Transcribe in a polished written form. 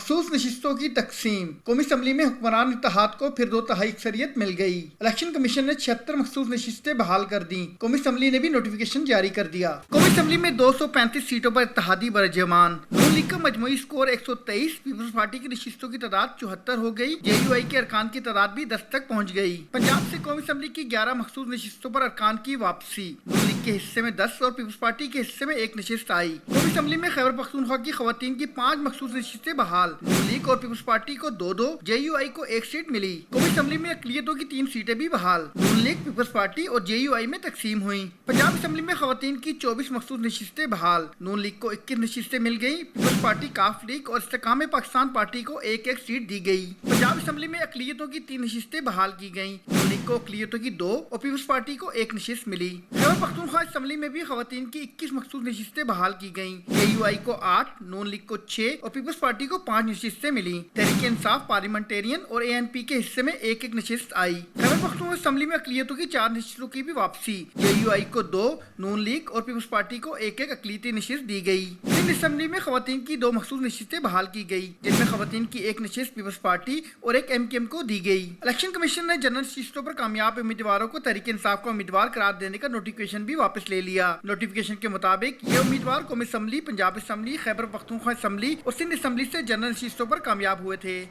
مخصوص نشستوں کی تقسیم۔ قومی اسمبلی میں حکمران اتحاد کو پھر 2/3 اکثریت مل گئی۔ الیکشن کمیشن نے 76 مخصوص نشستیں بحال کر دیں۔ قومی اسمبلی نے بھی نوٹیفیکیشن جاری کر دیا۔ قومی اسمبلی میں 235 سیٹوں پر اتحادی برجمان۔ نون لیگ کا مجموعی اسکور 123۔ پیپلز پارٹی کی نشستوں کی تعداد 74 ہو گئی۔ جے یو آئی کے ارکان کی تعداد بھی 10 تک پہنچ گئی۔ پنجاب سے قومی اسمبلی کی 11 مخصوص نشستوں پر ارکان کی واپسی۔ نون لیگ کے حصے میں 10 اور پیپلز پارٹی کے حصے میں 1 نشست آئی۔ قومی اسمبلی میں خیبر پختونخوا کی خواتین کی 5 مخصوص نشستیں بحال۔ نون لیگ اور پیپلز پارٹی کو 2-2، جے یو آئی کو 1 سیٹ ملی۔ قومی اسمبلی میں اقلیتوں کی 3 سیٹیں بھی بحال۔ نون لیگ، پیپلز پارٹی اور جے یو آئی میں تقسیم ہوئیں۔ پنجاب اسمبلی میں خواتین کی 24 مخصوص نشستیں بحال۔ نون لیگ کو 21 نشستیں مل گئیں۔ پیپلز پارٹی، کاف لیگ اور استحکام پاکستان پارٹی کو 1-1 سیٹ دی گئی۔ پنجاب اسمبلی میں اقلیتوں کی 3 نشستیں بحال کی گئیں۔ نون لیگ کو اقلیتوں کی 2 اور پیپلز پارٹی کو 1 نشست ملی۔ خیبر پختونخوا اسمبلی میں بھی خواتین کی 21 مخصوص نشستیں بحال کی گئیں۔ جے یو آئی کو 8، نون لیگ کو 6 اور پیپلز پارٹی کو 5 نشستیں ملی۔ تحریک انصاف، پارلیمنٹیرین اور اے این پی کے حصے میں 1-1 نشست آئی۔ خیبر پختونخوا اسمبلی میں اقلیتوں کی 4 نشستوں کی بھی واپسی۔ جے یو آئی کو 2، نون لیگ اور پیپلز پارٹی کو 1-1 اقلیتی نشست دی گئی۔ سندھ اسمبلی میں خواتین کی 2 مخصوص نشستیں بحال کی گئی، جن میں خواتین کی 1 نشست پیپلز پارٹی اور 1 ایم کیو ایم کو دی گئی۔ الیکشن کمیشن نے جنرل نشستوں پر کامیاب امیدواروں کو تحریک انصاف کا امیدوار قرار دینے کا نوٹیفیکیشن بھی واپس لے لیا۔ نوٹیفیکیشن کے مطابق یہ امیدوار قومی assembly, Punjab assembly, Khyber Pakhtunkhwa assembly اور سندھ اسمبلی سے جنرل نشستوں پر کامیاب ہوئے تھے۔